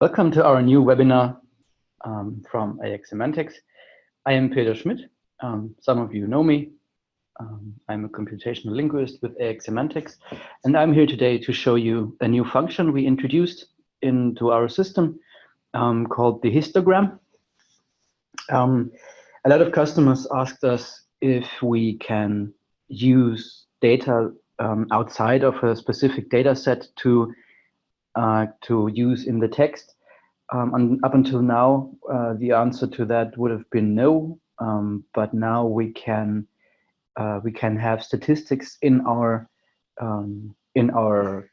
Welcome to our new webinar from AX Semantics. I am Peter Schmidt. Some of you know me. I'm a computational linguist with AX Semantics, and I'm here today to show you a new function we introduced into our system called the histogram. A lot of customers asked us if we can use data outside of a specific data set to use in the text. Up until now, the answer to that would have been no, but now we can have statistics in our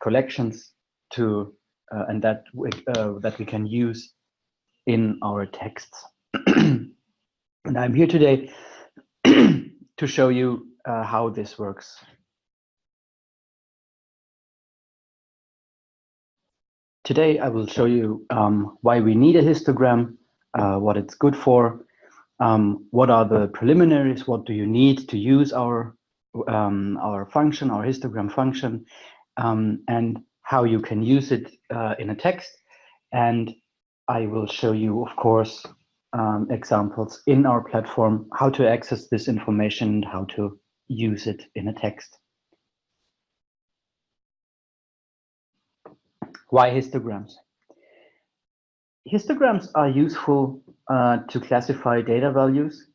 collections to and that we can use in our texts. And I'm here today to show you how this works. Today, I will show you why we need a histogram, what it's good for, what are the preliminaries, what do you need to use our function, our histogram function, and how you can use it in a text. And I will show you, of course, examples in our platform, how to access this information and how to use it in a text. Why histograms? Histograms are useful to classify data values.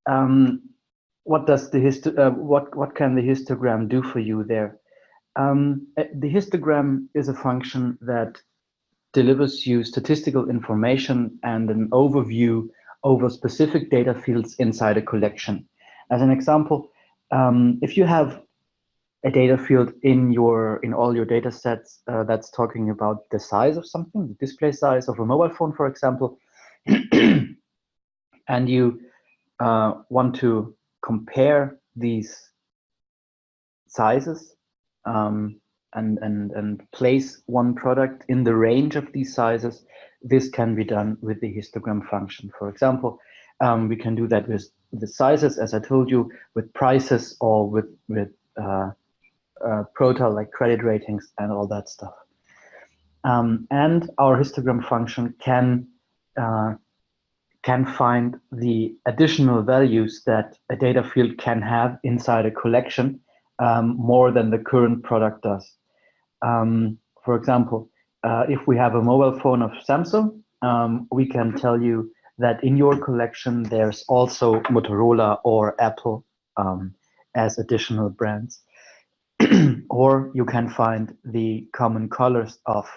What does the what can the histogram do for you there? The histogram is a function that delivers you statistical information and an overview over specific data fields inside a collection. As an example, if you have a data field in all your data sets that's talking about the size of something, the display size of a mobile phone, for example, and you want to compare these sizes and place one product in the range of these sizes, this can be done with the histogram function. For example, we can do that with the sizes, as I told you, with prices or with Prota, like credit ratings and all that stuff. And our histogram function can find the additional values that a data field can have inside a collection more than the current product does. For example, if we have a mobile phone of Samsung, we can tell you that in your collection there's also Motorola or Apple as additional brands. Or you can find the common colors of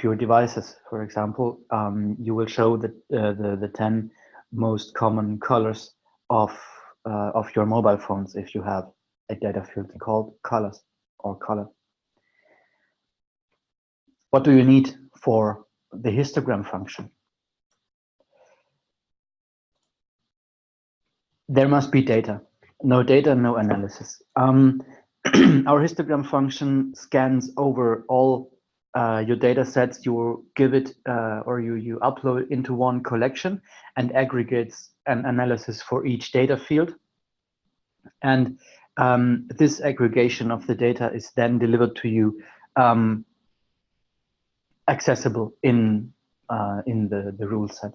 your devices. For example, you will show that the 10 most common colors of your mobile phones if you have a data field called colors or color. What do you need for the histogram function? There must be data. No data, no analysis. Our histogram function scans over all your data sets you give it or you upload into one collection and aggregates an analysis for each data field. And this aggregation of the data is then delivered to you accessible in the rule set.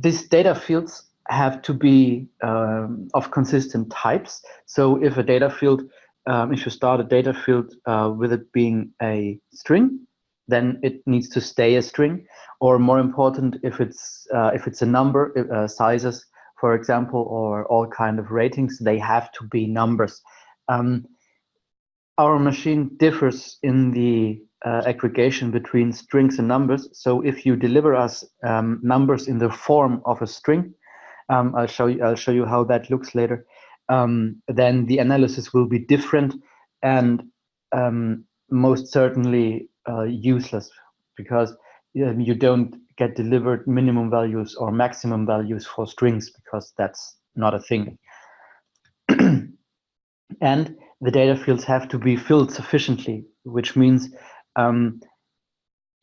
These data fields have to be of consistent types. So if a data field, if you start a data field with it being a string, then it needs to stay a string. Or more important, if it's a number, sizes, for example, or all kind of ratings, they have to be numbers. Our machine differs in the aggregation between strings and numbers. So if you deliver us numbers in the form of a string, I'll show you how that looks later. Then the analysis will be different and most certainly useless, because you don't get delivered minimum values or maximum values for strings, because that's not a thing. And the data fields have to be filled sufficiently, which means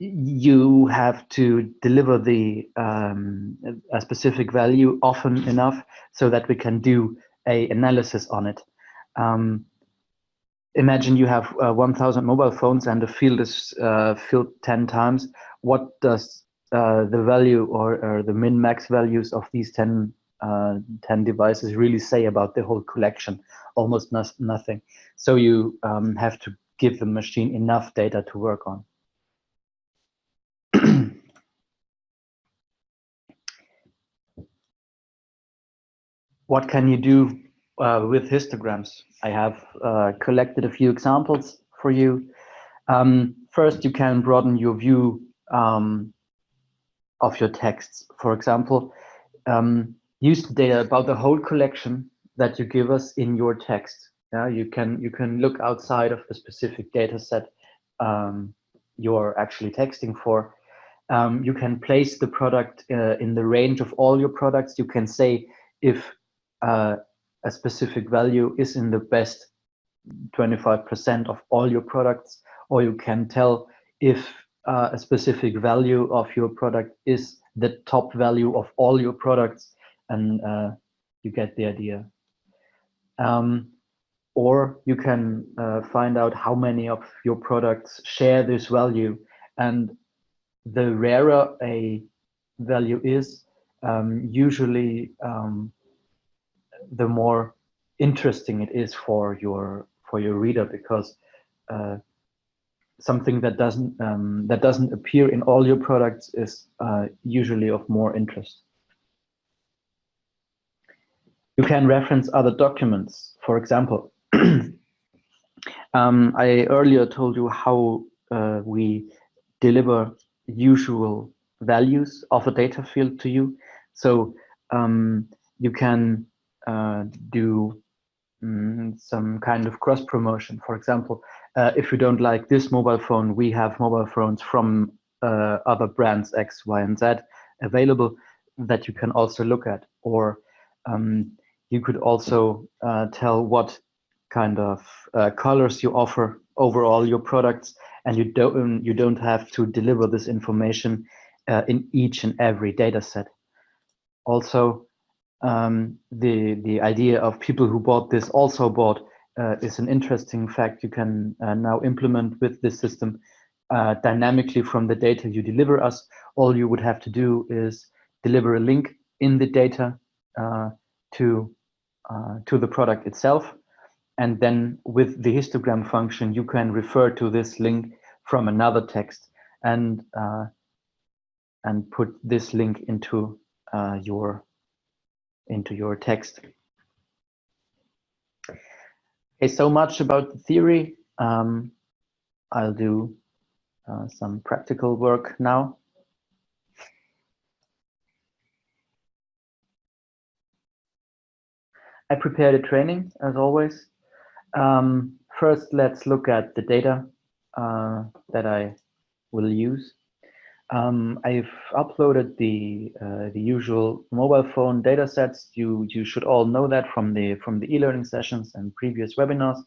you have to deliver a specific value often enough so that we can do an analysis on it. imagine you have 1,000 mobile phones and the field is filled 10 times. What does the value or the min-max values of these 10 devices really say about the whole collection? Almost nothing. So you have to give the machine enough data to work on. What can you do with histograms? I have collected a few examples for you. First, you can broaden your view of your texts. For example, use the data about the whole collection that you give us in your text. You can look outside of the specific data set you're actually texting for. You can place the product in the range of all your products. You can say if a specific value is in the best 25% of all your products, or you can tell if a specific value of your product is the top value of all your products, and you get the idea. Or you can find out how many of your products share this value, and the rarer a value is, usually the more interesting it is for your reader, because something that doesn't appear in all your products is usually of more interest. You can reference other documents. For example, I earlier told you how we deliver usual values of a data field to you. So you can do some kind of cross promotion. For example, if you don't like this mobile phone, we have mobile phones from other brands X, Y, and Z available that you can also look at. Or you could also tell what kind of colors you offer over all your products, and you don't have to deliver this information in each and every data set. Also, the idea of people who bought this also bought is an interesting fact you can now implement with this system dynamically from the data you deliver us. All you would have to do is deliver a link in the data to the product itself, and then with the histogram function you can refer to this link from another text and put this link into your text. Okay, so much about the theory. I'll do some practical work now. I prepared a training, as always. First, let's look at the data that I will use. I've uploaded the usual mobile phone data sets. You should all know that from the e-learning sessions and previous webinars.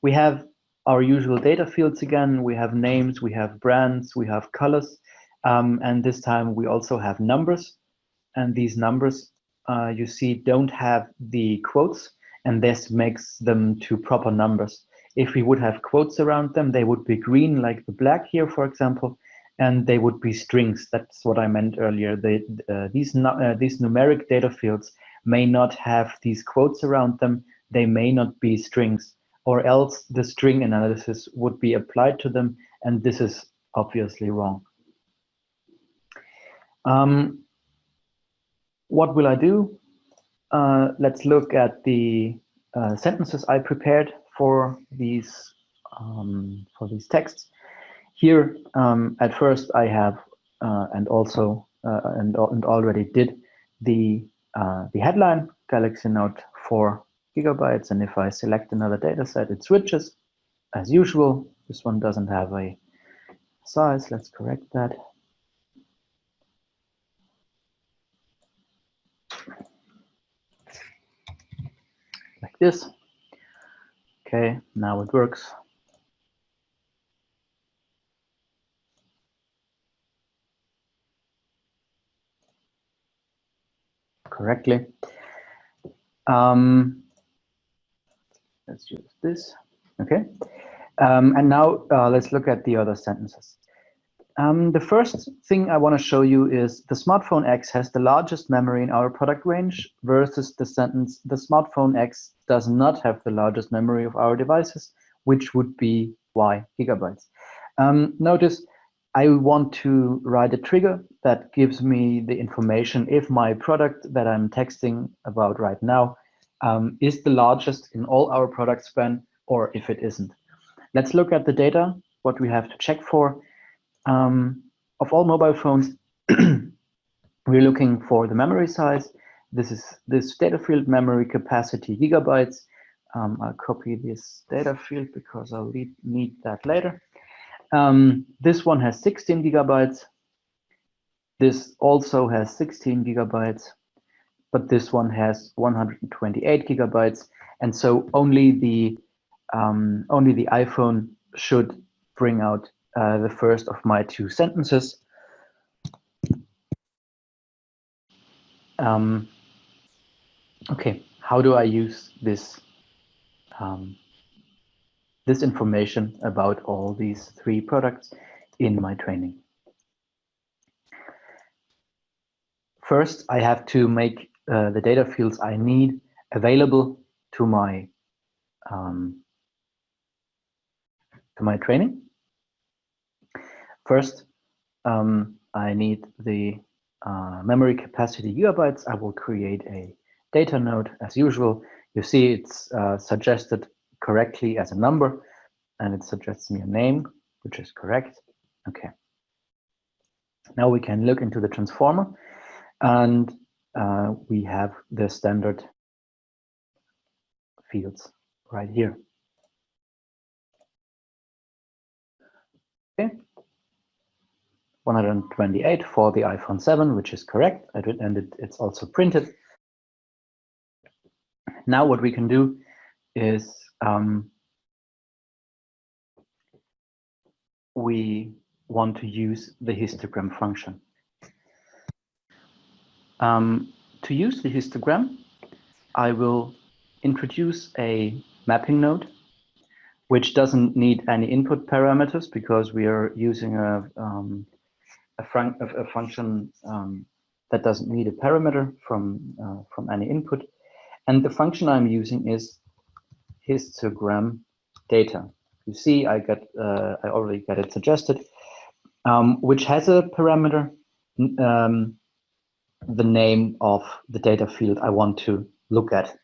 We have our usual data fields again. We have names, we have brands, we have colors, and this time we also have numbers. And these numbers, you see, don't have the quotes, and this makes them to proper numbers. If we would have quotes around them, they would be green, like the black here, for example, and they would be strings. That's what I meant earlier. These numeric data fields may not have these quotes around them. They may not be strings, or else the string analysis would be applied to them, and this is obviously wrong. What will I do? Let's look at the sentences I prepared for these texts. Here, at first, I have and already did the headline, Galaxy Note 4 GB, and if I select another data set, it switches as usual. This one doesn't have a size. Let's correct that. Like this. Okay, now it works. Correctly. let's use this. Okay. And now let's look at the other sentences. The first thing I want to show you is the smartphone X has the largest memory in our product range versus the sentence, the smartphone X does not have the largest memory of our devices, which would be Y gigabytes. Notice I want to write a trigger that gives me the information if my product that I'm texting about right now is the largest in all our product span or if it isn't. Let's look at the data, what we have to check for. Of all mobile phones, we're looking for the memory size. This is this data field memory capacity gigabytes. I'll copy this data field because I'll need that later. This one has 16 gigabytes. This also has 16 gigabytes, but this one has 128 gigabytes. And so only the iPhone should bring out the first of my two sentences. Okay, how do I use this this information about all these three products in my training? First, I have to make the data fields I need available to my training. First, I need the memory capacity gigabytes. I will create a data node as usual. You see it's suggested correctly as a number, and it suggests me a name, which is correct. Okay. Now we can look into the transformer, and we have the standard fields right here. Okay. 128 for the iPhone 7, which is correct, and it's also printed. Now what we can do is we want to use the histogram function. To use the histogram, I will introduce a mapping node, which doesn't need any input parameters because we are using a function that doesn't need a parameter from any input. And the function I'm using is histogram data. You see, I already got it suggested, which has a parameter, the name of the data field I want to look at.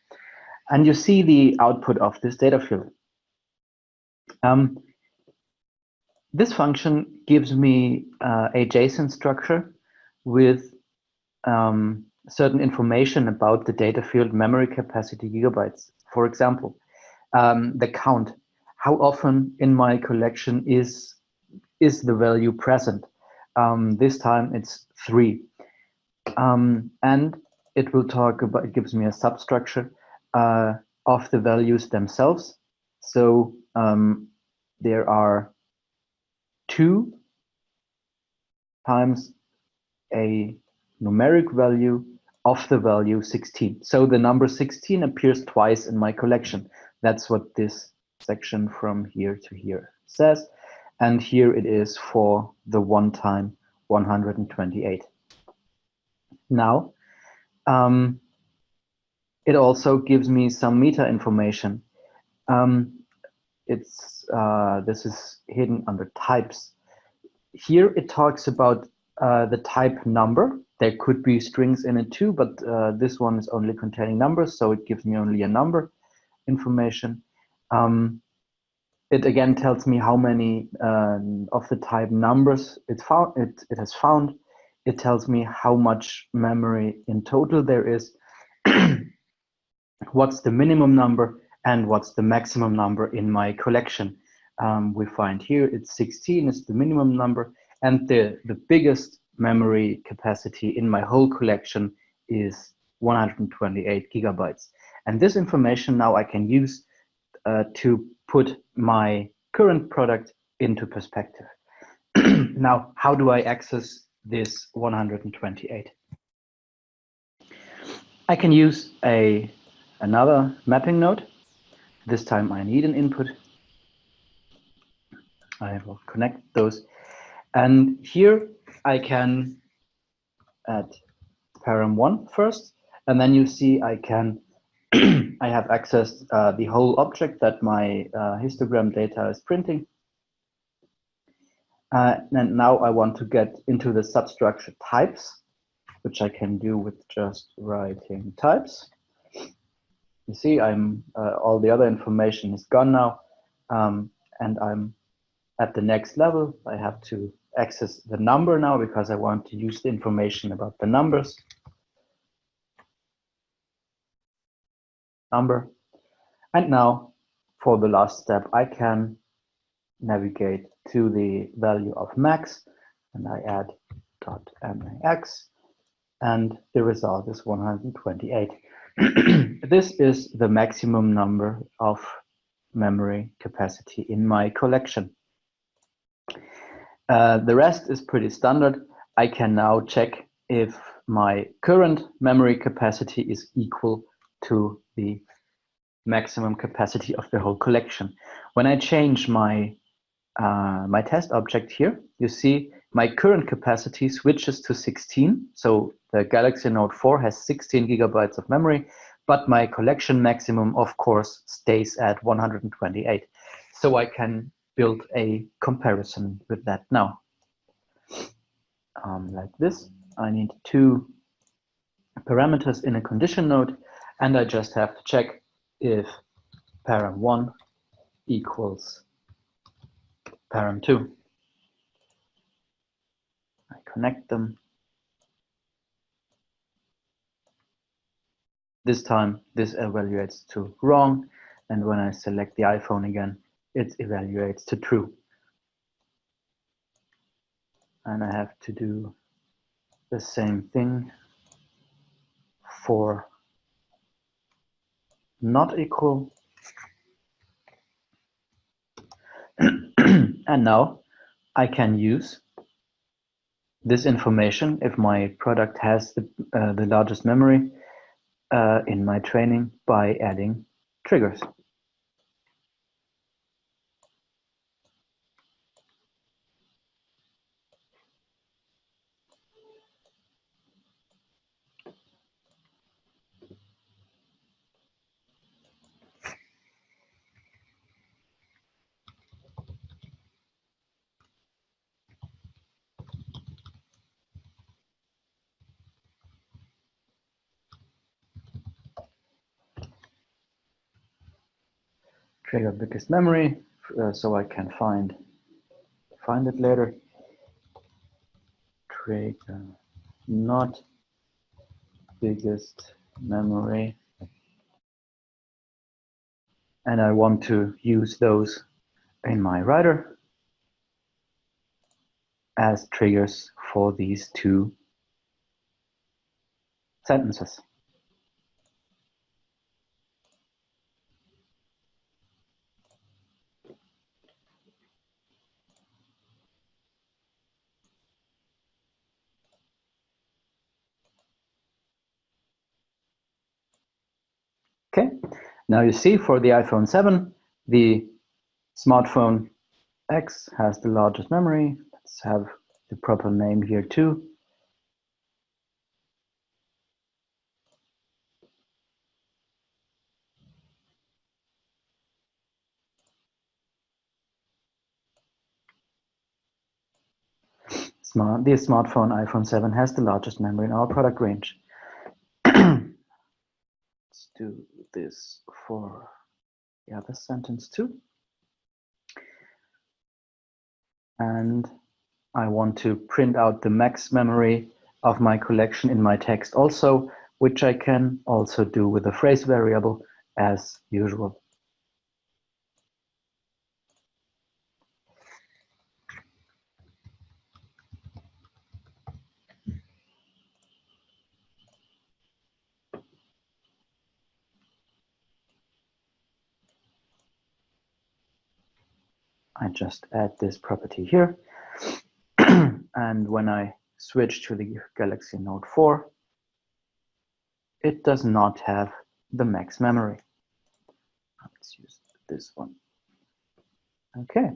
And you see the output of this data field. This function gives me a JSON structure with certain information about the data field memory capacity gigabytes. For example, the count. How often in my collection is the value present? This time it's 3. And it will talk about, it gives me a substructure of the values themselves. So there are 2 times a numeric value of the value 16. So the number 16 appears twice in my collection. That's what this section from here to here says. And here it is for the one time 128. Now, it also gives me some meta information. This is hidden under types. Here it talks about the type number. There could be strings in it too, but this one is only containing numbers, so it gives me only a number information. It again tells me how many of the type numbers it has found. It tells me how much memory in total there is, what's the minimum number, and what's the maximum number in my collection. We find here it's 16 is the minimum number, and the biggest memory capacity in my whole collection is 128 gigabytes. And this information now I can use to put my current product into perspective. Now, how do I access this 128? I can use another mapping node. This time I need an input. I will connect those. And here I can add param1 first. And then you see I can, I have accessed the whole object that my histogram data is printing. And now I want to get into the substructure types, which I can do with just writing types. You see, I'm all the other information is gone now, and I'm at the next level. I have to access the number now because I want to use the information about the numbers. Number. And now for the last step, I can navigate to the value of max, and I add .max, and the result is 128. This is the maximum number of memory capacity in my collection. The rest is pretty standard. I can now check if my current memory capacity is equal to the maximum capacity of the whole collection. When I change my my test object here, you see my current capacity switches to 16. So the Galaxy Note 4 has 16 gigabytes of memory, but my collection maximum, of course, stays at 128. So I can build a comparison with that now. Like this, I need two parameters in a condition node, and I just have to check if param1 equals param2. I connect them. This time, this evaluates to wrong, and when I select the iPhone again, it evaluates to true. And I have to do the same thing for not equal. And now I can use this information if my product has the largest memory in my training by adding triggers. Trigger biggest memory, so I can find it later. Trigger not biggest memory, and I want to use those in my writer as triggers for these two sentences. Okay, now you see for the iPhone 7, the smartphone X has the largest memory. Let's have the proper name here too. The smartphone iPhone 7 has the largest memory in our product range. Let's do this for the other sentence too. And I want to print out the max memory of my collection in my text also, which I can also do with a phrase variable as usual. I just add this property here. And when I switch to the Galaxy Note 4, it does not have the max memory. Let's use this one. Okay.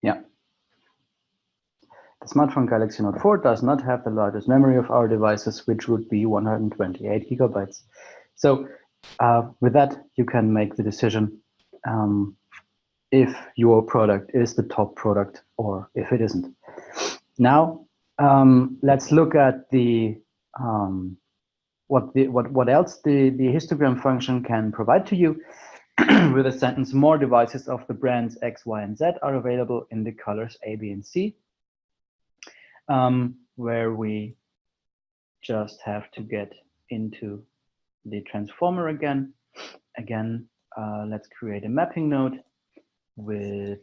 Yeah. The smartphone Galaxy Note 4 does not have the largest memory of our devices, which would be 128 gigabytes. So with that, you can make the decision if your product is the top product or if it isn't. Now, let's look at the what else the histogram function can provide to you. With a sentence, more devices of the brands X, Y, and Z are available in the colors A, B, and C, where we just have to get into the transformer again. Let's create a mapping node with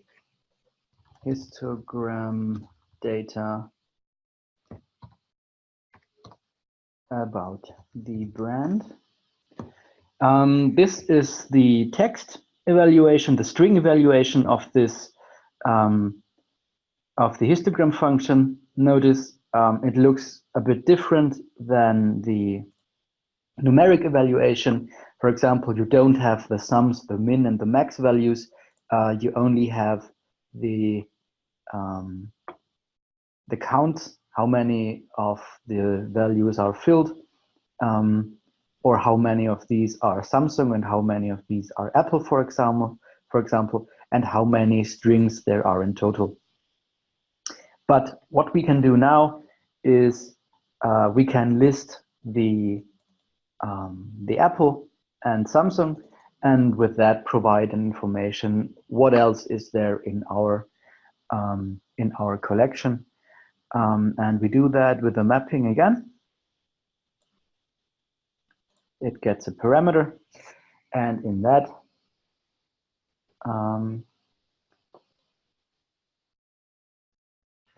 histogram data about the brand. This is the text evaluation, the string evaluation of this of the histogram function. Notice it looks a bit different than the numeric evaluation. For example, you don't have the sums, the min and the max values. You only have the count, how many of the values are filled, or how many of these are Samsung and how many of these are Apple, for example, and how many strings there are in total. But what we can do now is we can list the Apple and Samsung, and with that provide an information what else is there in our collection. And we do that with a mapping again. It gets a parameter, and in that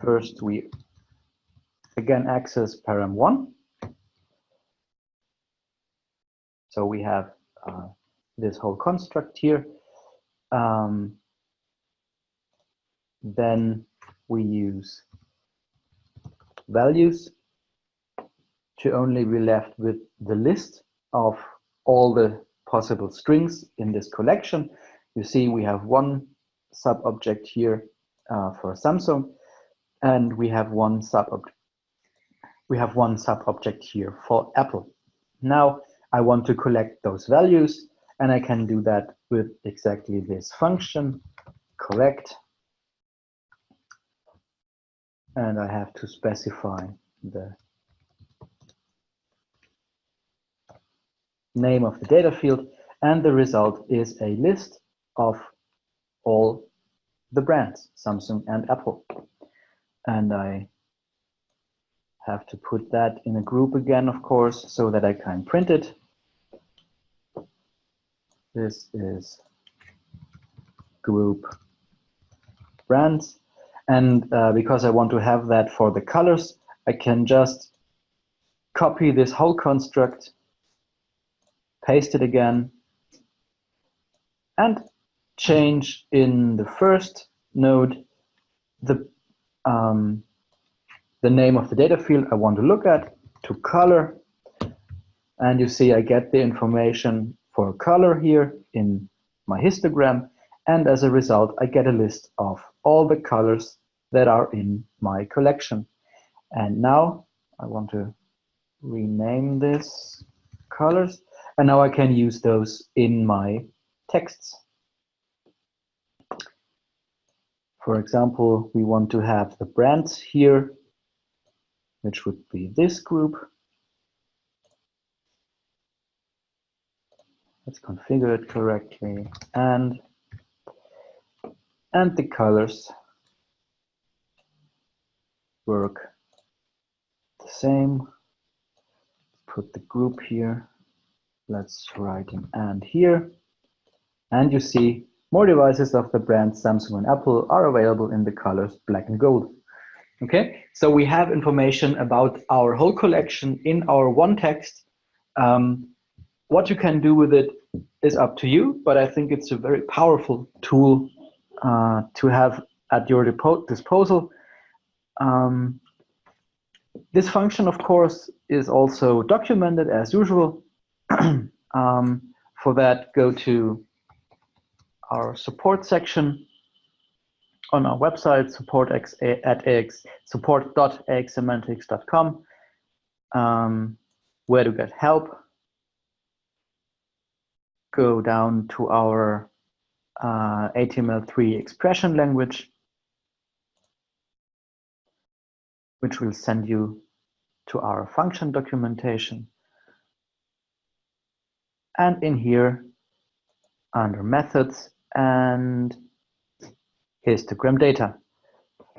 first we again access param1. So we have this whole construct here. Then we use values to only be left with the list of all the possible strings in this collection. You see we have one sub-object here for Samsung, and we have one sub-object here for Apple. Now I want to collect those values, and I can do that with exactly this function, collect, and I have to specify the name of the data field, and the result is a list of all the brands, Samsung and Apple. And I have to put that in a group again, of course, so that I can print it. This is group brands. And because I want to have that for the colors, I can just copy this whole construct, paste it again, and change in the first node the name of the data field I want to look at to color. And you see I get the information for color here in my histogram. And as a result, I get a list of all the colors that are in my collection. And now I want to rename this colors. And now I can use those in my texts. For example, we want to have the brands here. which would be this group. Let's configure it correctly, and the colors work the same. Put the group here. Let's write an and here. And you see more devices of the brands Samsung and Apple are available in the colors black and gold. Okay, so we have information about our whole collection in our one text. What you can do with it is up to you, but I think it's a very powerful tool to have at your disposal. This function, of course, is also documented as usual. For that, go to our support section on our website, support.axsemantics.com, where to get help. Go down to our HTML3 expression language, which will send you to our function documentation. And in here, under methods and histogram data,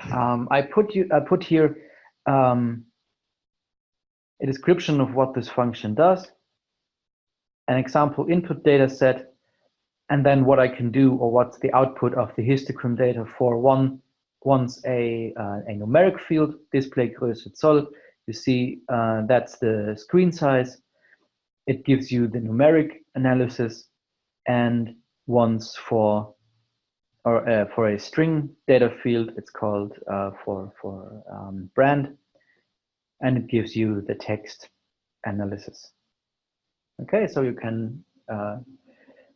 I put here a description of what this function does, an example input data set, and then what I can do, or what's the output of the histogram data for once a numeric field, display größe Zoll. You see that's the screen size. It gives you the numeric analysis, and once for a string data field, it's called for brand, and it gives you the text analysis. Okay, so you can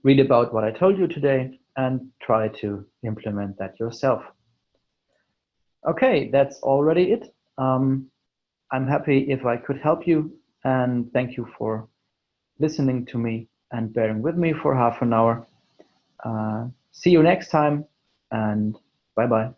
read about what I told you today and try to implement that yourself. Okay, that's already it. I'm happy if I could help you, and thank you for listening to me and bearing with me for half an hour. See you next time, and bye-bye.